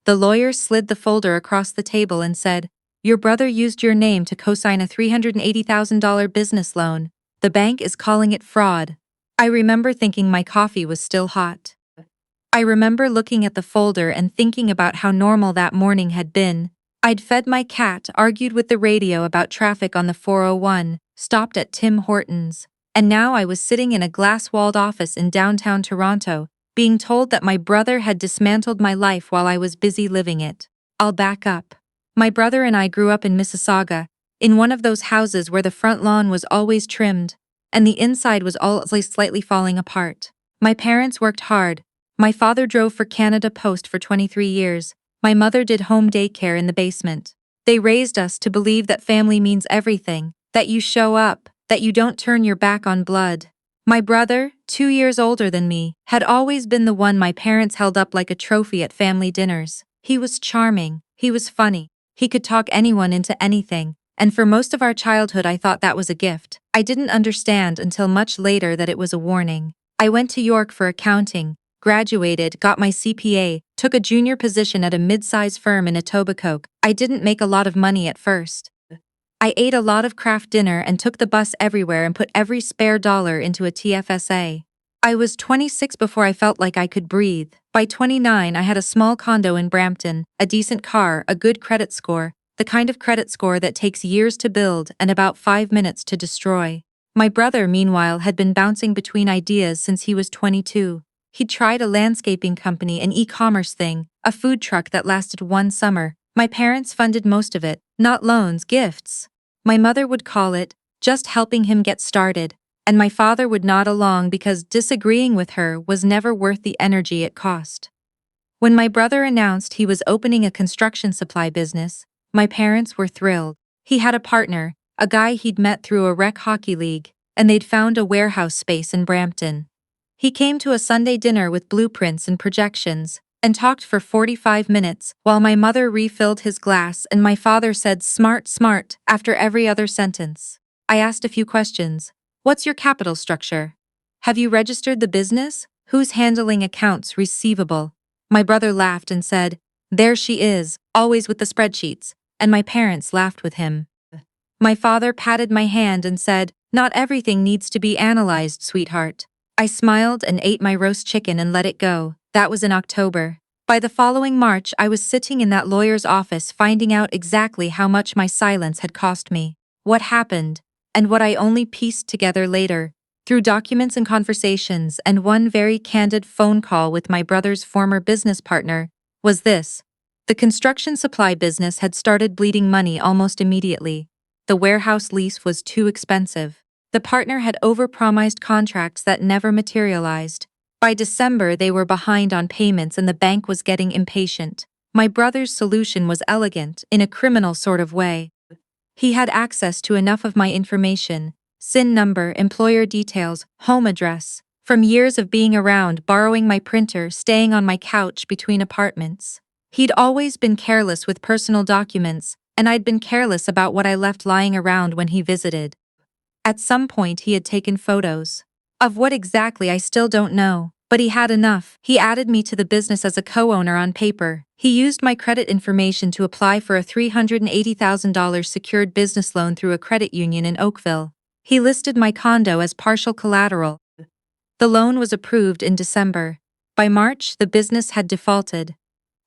The lawyer slid the folder across the table and said, "Your brother used your name to co-sign a $380,000 business loan. The bank is calling it fraud." I remember thinking my coffee was still hot. I remember looking at the folder and thinking about how normal that morning had been. I'd fed my cat, argued with the radio about traffic on the 401, stopped at Tim Hortons, and now I was sitting in a glass-walled office in downtown Toronto, being told that my brother had dismantled my life while I was busy living it. I'll back up. My brother and I grew up in Mississauga, in one of those houses where the front lawn was always trimmed, and the inside was always slightly falling apart. My parents worked hard. My father drove for Canada Post for 23 years. My mother did home daycare in the basement. They raised us to believe that family means everything, that you show up, that you don't turn your back on blood. My brother, 2 years older than me, had always been the one my parents held up like a trophy at family dinners. He was charming, he was funny, he could talk anyone into anything, and for most of our childhood I thought that was a gift. I didn't understand until much later that it was a warning. I went to York for accounting, graduated, got my CPA, took a junior position at a mid-size firm in Etobicoke. I didn't make a lot of money at first. I ate a lot of craft dinner and took the bus everywhere and put every spare dollar into a TFSA. I was 26 before I felt like I could breathe. By 29 I had a small condo in Brampton, a decent car, a good credit score, the kind of credit score that takes years to build and about 5 minutes to destroy. My brother, meanwhile, had been bouncing between ideas since he was 22. He'd tried a landscaping company, an e-commerce thing, a food truck that lasted one summer. My parents funded most of it, not loans, gifts. My mother would call it just helping him get started, and my father would nod along because disagreeing with her was never worth the energy it cost. When my brother announced he was opening a construction supply business, my parents were thrilled. He had a partner, a guy he'd met through a rec hockey league, and they'd found a warehouse space in Brampton. He came to a Sunday dinner with blueprints and projections, and talked for 45 minutes while my mother refilled his glass and my father said "smart, smart" after every other sentence. I asked a few questions. What's your capital structure? Have you registered the business? Who's handling accounts receivable? My brother laughed and said, "There she is, always with the spreadsheets," and my parents laughed with him. My father patted my hand and said, "Not everything needs to be analyzed, sweetheart." I smiled and ate my roast chicken and let it go. That was in October. By the following March, I was sitting in that lawyer's office finding out exactly how much my silence had cost me, what happened, and what I only pieced together later, through documents and conversations and one very candid phone call with my brother's former business partner, was this. The construction supply business had started bleeding money almost immediately. The warehouse lease was too expensive. The partner had overpromised contracts that never materialized. By December, they were behind on payments and the bank was getting impatient. My brother's solution was elegant, in a criminal sort of way. He had access to enough of my information, SIN number, employer details, home address, from years of being around, borrowing my printer, staying on my couch between apartments. He'd always been careless with personal documents, and I'd been careless about what I left lying around when he visited. At some point he had taken photos. Of what exactly I still don't know, but he had enough. He added me to the business as a co-owner on paper. He used my credit information to apply for a $380,000 secured business loan through a credit union in Oakville. He listed my condo as partial collateral. The loan was approved in December. By March, the business had defaulted.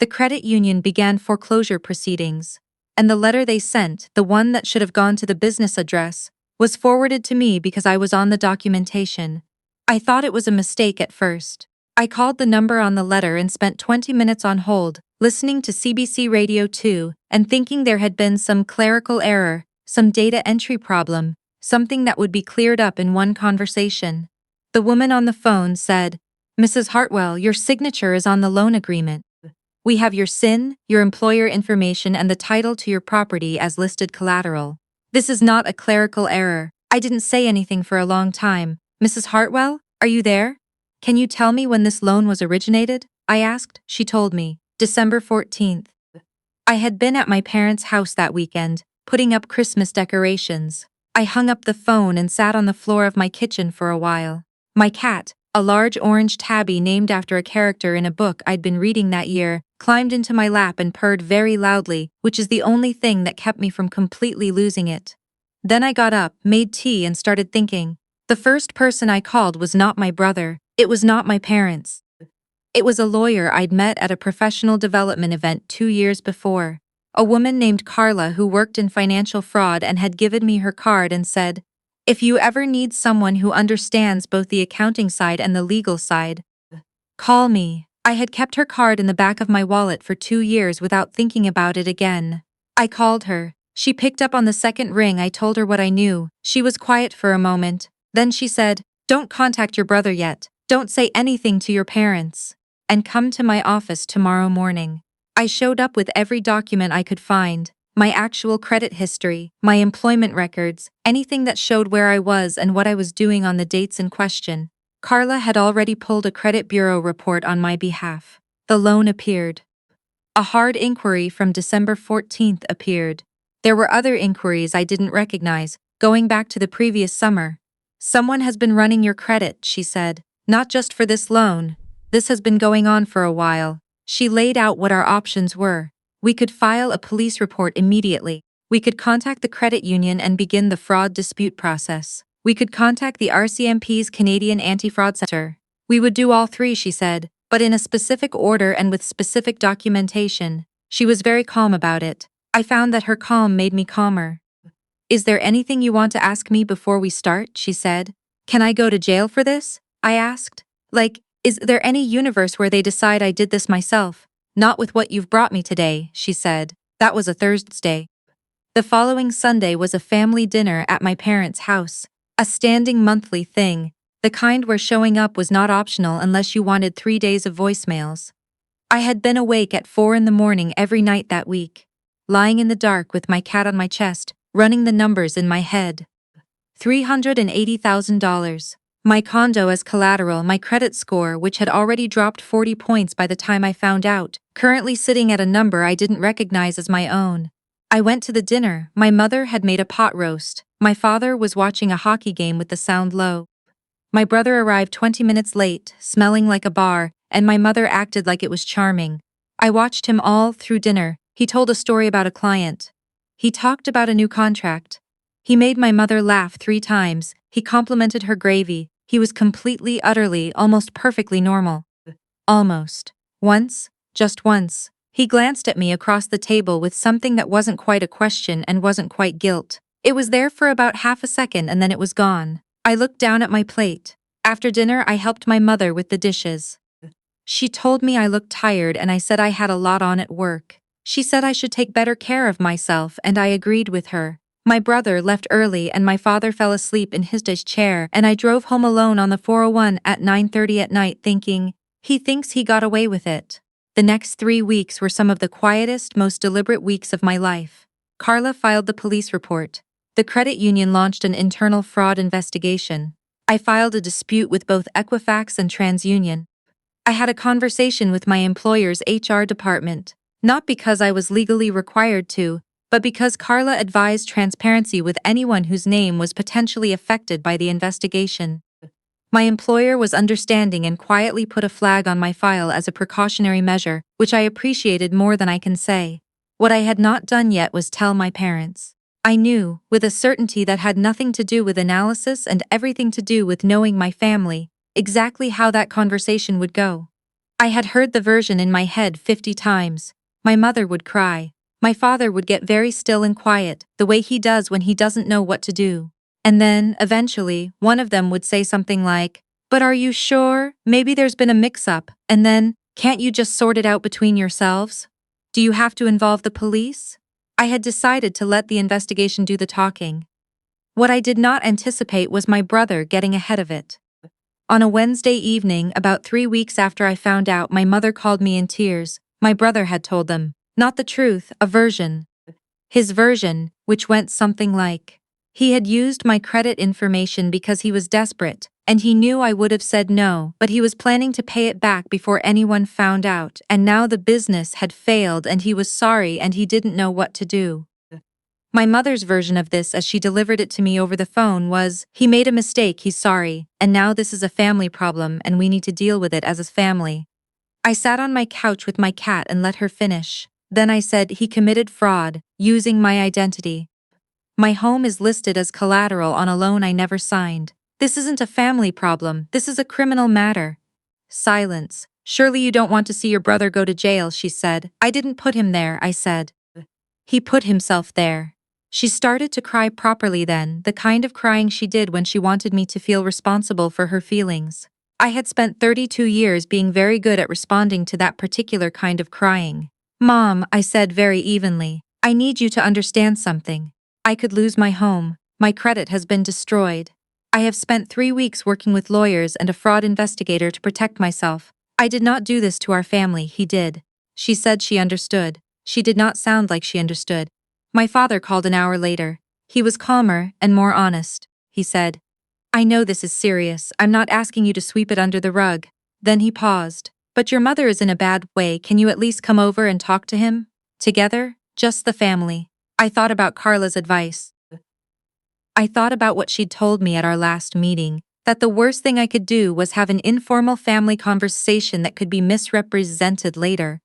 The credit union began foreclosure proceedings, and the letter they sent, the one that should have gone to the business address, was forwarded to me because I was on the documentation. I thought it was a mistake at first. I called the number on the letter and spent 20 minutes on hold, listening to CBC Radio 2, and thinking there had been some clerical error, some data entry problem, something that would be cleared up in one conversation. The woman on the phone said, "Mrs. Hartwell, your signature is on the loan agreement. We have your SIN, your employer information, and the title to your property as listed collateral. This is not a clerical error." I didn't say anything for a long time. "Mrs. Hartwell, are you there? Can you tell me when this loan was originated?" I asked. She told me, December 14th. I had been at my parents' house that weekend, putting up Christmas decorations. I hung up the phone and sat on the floor of my kitchen for a while. My cat, a large orange tabby named after a character in a book I'd been reading that year, climbed into my lap and purred very loudly, which is the only thing that kept me from completely losing it. Then I got up, made tea, and started thinking. The first person I called was not my brother, it was not my parents. It was a lawyer I'd met at a professional development event 2 years before. A woman named Carla who worked in financial fraud and had given me her card and said, "If you ever need someone who understands both the accounting side and the legal side, call me." I had kept her card in the back of my wallet for 2 years without thinking about it again. I called her. She picked up on the second ring. I told her what I knew. She was quiet for a moment. Then she said, "Don't contact your brother yet. Don't say anything to your parents. And come to my office tomorrow morning." I showed up with every document I could find, my actual credit history, my employment records, anything that showed where I was and what I was doing on the dates in question. Carla had already pulled a credit bureau report on my behalf. The loan appeared. A hard inquiry from December 14th appeared. There were other inquiries I didn't recognize, going back to the previous summer. "Someone has been running your credit," she said. "Not just for this loan. This has been going on for a while." She laid out what our options were. We could file a police report immediately. We could contact the credit union and begin the fraud dispute process. We could contact the RCMP's Canadian Anti-Fraud Center. We would do all three, she said, but in a specific order and with specific documentation. She was very calm about it. I found that her calm made me calmer. "Is there anything you want to ask me before we start?" she said. "Can I go to jail for this?" I asked. "Like, is there any universe where they decide I did this myself?" "Not with what you've brought me today," she said. That was a Thursday. The following Sunday was a family dinner at my parents' house. A standing monthly thing, the kind where showing up was not optional unless you wanted 3 days of voicemails. I had been awake at 4 in the morning every night that week, lying in the dark with my cat on my chest, running the numbers in my head. $380,000. My condo as collateral, my credit score, which had already dropped 40 points by the time I found out, currently sitting at a number I didn't recognize as my own. I went to the dinner. My mother had made a pot roast. My father was watching a hockey game with the sound low. My brother arrived 20 minutes late, smelling like a bar, and my mother acted like it was charming. I watched him all through dinner. He told a story about a client. He talked about a new contract. He made my mother laugh 3 times. He complimented her gravy. He was completely, utterly, almost perfectly normal. Almost. Once, just once, he glanced at me across the table with something that wasn't quite a question and wasn't quite guilt. It was there for about half a second and then it was gone. I looked down at my plate. After dinner, I helped my mother with the dishes. She told me I looked tired and I said I had a lot on at work. She said I should take better care of myself and I agreed with her. My brother left early and my father fell asleep in his chair and I drove home alone on the 401 at 9:30 at night thinking, he thinks he got away with it. The next 3 weeks were some of the quietest, most deliberate weeks of my life. Carla filed the police report. The credit union launched an internal fraud investigation. I filed a dispute with both Equifax and TransUnion. I had a conversation with my employer's HR department, not because I was legally required to, but because Carla advised transparency with anyone whose name was potentially affected by the investigation. My employer was understanding and quietly put a flag on my file as a precautionary measure, which I appreciated more than I can say. What I had not done yet was tell my parents. I knew, with a certainty that had nothing to do with analysis and everything to do with knowing my family, exactly how that conversation would go. I had heard the version in my head 50 times. My mother would cry. My father would get very still and quiet, the way he does when he doesn't know what to do. And then, eventually, one of them would say something like, "But are you sure? Maybe there's been a mix-up." And then, "Can't you just sort it out between yourselves? Do you have to involve the police?" I had decided to let the investigation do the talking. What I did not anticipate was my brother getting ahead of it. On a Wednesday evening, about 3 weeks after I found out, my mother called me in tears. My brother had told them, not the truth, a version. His version, which went something like, he had used my credit information because he was desperate, and he knew I would have said no, but he was planning to pay it back before anyone found out, and now the business had failed and he was sorry and he didn't know what to do. My mother's version of this as she delivered it to me over the phone was, he made a mistake, he's sorry, and now this is a family problem and we need to deal with it as a family. I sat on my couch with my cat and let her finish. Then I said he committed fraud, using my identity. My home is listed as collateral on a loan I never signed. This isn't a family problem, this is a criminal matter. Silence. Surely you don't want to see your brother go to jail, she said. I didn't put him there, I said. He put himself there. She started to cry properly then, the kind of crying she did when she wanted me to feel responsible for her feelings. I had spent 32 years being very good at responding to that particular kind of crying. Mom, I said very evenly, I need you to understand something. I could lose my home. My credit has been destroyed. I have spent 3 weeks working with lawyers and a fraud investigator to protect myself. I did not do this to our family, he did. She said she understood. She did not sound like she understood. My father called an hour later. He was calmer and more honest. He said, I know this is serious, I'm not asking you to sweep it under the rug. Then he paused. But your mother is in a bad way, can you at least come over and talk to him? Together? Just the family. I thought about Carla's advice. I thought about what she'd told me at our last meeting, that the worst thing I could do was have an informal family conversation that could be misrepresented later.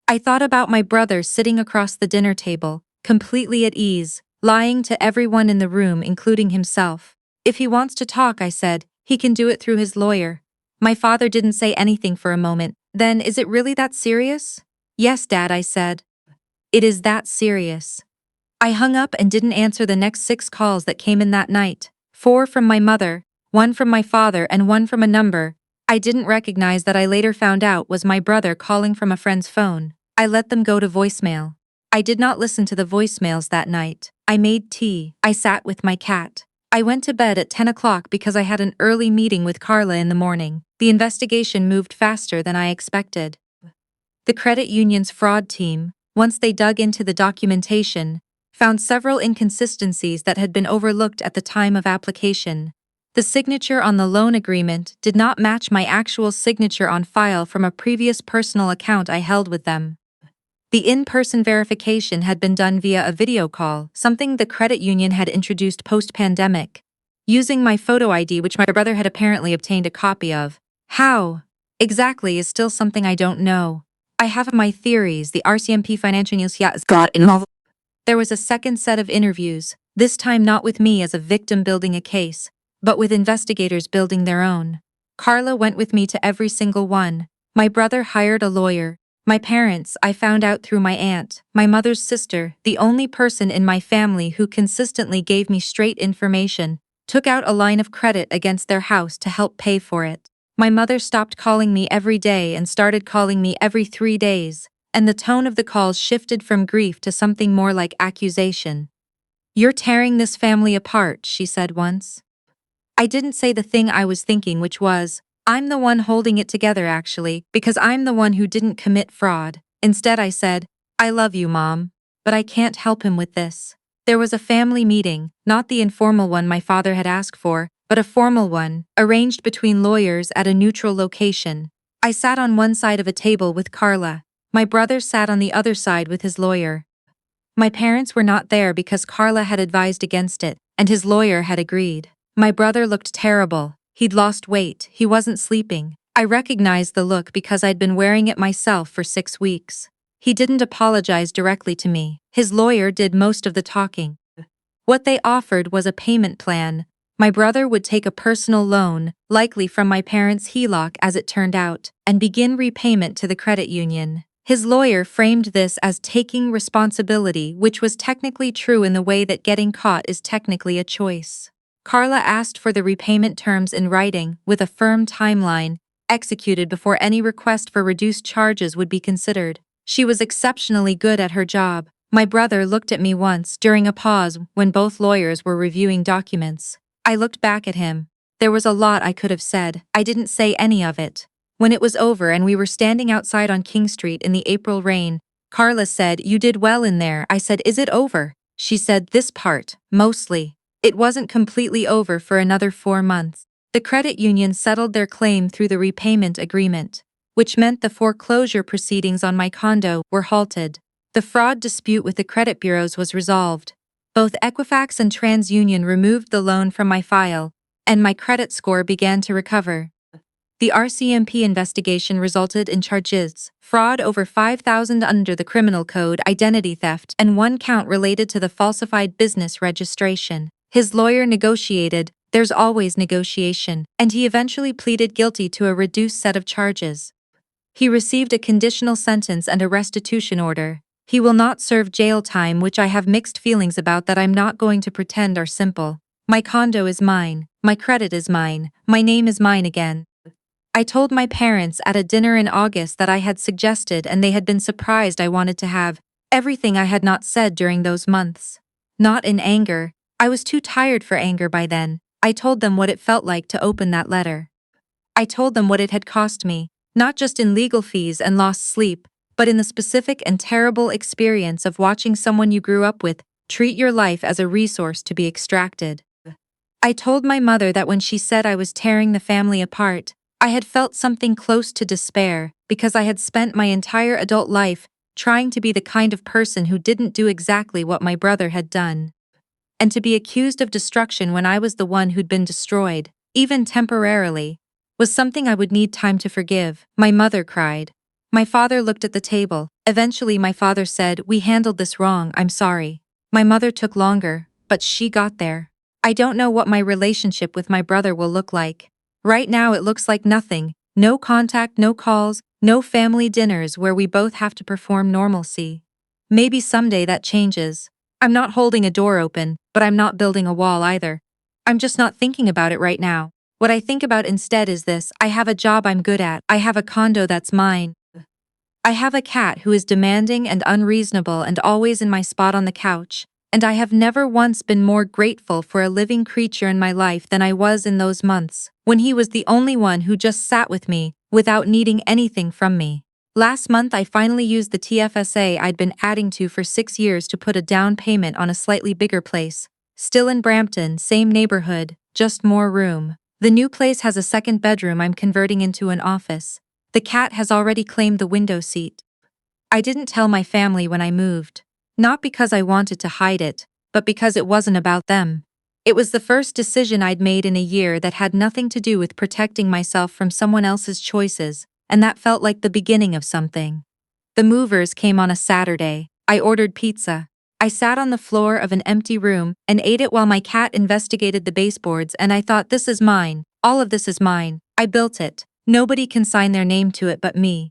I thought about my brother sitting across the dinner table, completely at ease, lying to everyone in the room including himself. If he wants to talk, I said, he can do it through his lawyer. My father didn't say anything for a moment. Then is it really that serious? Yes, Dad, I said. It is that serious. I hung up and didn't answer the next 6 calls that came in that night. 4 from my mother, 1 from my father and 1 from a number I didn't recognize that I later found out was my brother calling from a friend's phone. I let them go to voicemail. I did not listen to the voicemails that night. I made tea. I sat with my cat. I went to bed at 10 o'clock because I had an early meeting with Carla in the morning. The investigation moved faster than I expected. The credit union's fraud team, once they dug into the documentation, found several inconsistencies that had been overlooked at the time of application. The signature on the loan agreement did not match my actual signature on file from a previous personal account I held with them. The in-person verification had been done via a video call, something the credit union had introduced post-pandemic, using my photo ID which my brother had apparently obtained a copy of. How exactly is still something I don't know. I have my theories. The RCMP financial news got involved. There was a second set of interviews, this time not with me as a victim building a case, but with investigators building their own. Carla went with me to every single one. My brother hired a lawyer. My parents, I found out through my aunt, my mother's sister, the only person in my family who consistently gave me straight information, took out a line of credit against their house to help pay for it. My mother stopped calling me every day and started calling me every 3 days, and the tone of the calls shifted from grief to something more like accusation. You're tearing this family apart, she said once. I didn't say the thing I was thinking, which was, I'm the one holding it together actually, because I'm the one who didn't commit fraud. Instead I said, I love you, Mom, but I can't help him with this. There was a family meeting, not the informal one my father had asked for, but a formal one, arranged between lawyers at a neutral location. I sat on one side of a table with Carla. My brother sat on the other side with his lawyer. My parents were not there because Carla had advised against it, and his lawyer had agreed. My brother looked terrible. He'd lost weight, he wasn't sleeping. I recognized the look because I'd been wearing it myself for 6 weeks. He didn't apologize directly to me. His lawyer did most of the talking. What they offered was a payment plan. My brother would take a personal loan, likely from my parents' HELOC as it turned out, and begin repayment to the credit union. His lawyer framed this as taking responsibility, which was technically true in the way that getting caught is technically a choice. Carla asked for the repayment terms in writing, with a firm timeline, executed before any request for reduced charges would be considered. She was exceptionally good at her job. My brother looked at me once during a pause when both lawyers were reviewing documents. I looked back at him. There was a lot I could have said. I didn't say any of it. When it was over and we were standing outside on King Street in the April rain, Carla said, "You did well in there." I said, "Is it over?" She said, "This part, mostly." It wasn't completely over for another 4 months. The credit union settled their claim through the repayment agreement, which meant the foreclosure proceedings on my condo were halted. The fraud dispute with the credit bureaus was resolved. Both Equifax and TransUnion removed the loan from my file, and my credit score began to recover. The RCMP investigation resulted in charges: fraud over 5,000 under the criminal code, identity theft, and 1 count related to the falsified business registration. His lawyer negotiated, there's always negotiation, and he eventually pleaded guilty to a reduced set of charges. He received a conditional sentence and a restitution order. He will not serve jail time, which I have mixed feelings about that I'm not going to pretend are simple. My condo is mine, my credit is mine, my name is mine again. I told my parents at a dinner in August that I had suggested, and they had been surprised I wanted to have everything I had not said during those months. Not in anger. I was too tired for anger by then. I told them what it felt like to open that letter. I told them what it had cost me, not just in legal fees and lost sleep, but in the specific and terrible experience of watching someone you grew up with treat your life as a resource to be extracted. I told my mother that when she said I was tearing the family apart, I had felt something close to despair, because I had spent my entire adult life trying to be the kind of person who didn't do exactly what my brother had done. And to be accused of destruction when I was the one who'd been destroyed, even temporarily, was something I would need time to forgive. My mother cried. My father looked at the table. Eventually my father said, "We handled this wrong, I'm sorry." My mother took longer, but she got there. I don't know what my relationship with my brother will look like. Right now it looks like nothing. No contact, no calls, no family dinners where we both have to perform normalcy. Maybe someday that changes. I'm not holding a door open, but I'm not building a wall either. I'm just not thinking about it right now. What I think about instead is this: I have a job I'm good at, I have a condo that's mine. I have a cat who is demanding and unreasonable and always in my spot on the couch, and I have never once been more grateful for a living creature in my life than I was in those months, when he was the only one who just sat with me, without needing anything from me. Last month I finally used the TFSA I'd been adding to for 6 years to put a down payment on a slightly bigger place. Still in Brampton, same neighborhood, just more room. The new place has a second bedroom I'm converting into an office. The cat has already claimed the window seat. I didn't tell my family when I moved. Not because I wanted to hide it, but because it wasn't about them. It was the first decision I'd made in a year that had nothing to do with protecting myself from someone else's choices, and that felt like the beginning of something. The movers came on a Saturday. I ordered pizza. I sat on the floor of an empty room and ate it while my cat investigated the baseboards, and I thought, this is mine. All of this is mine. I built it. Nobody can sign their name to it but me.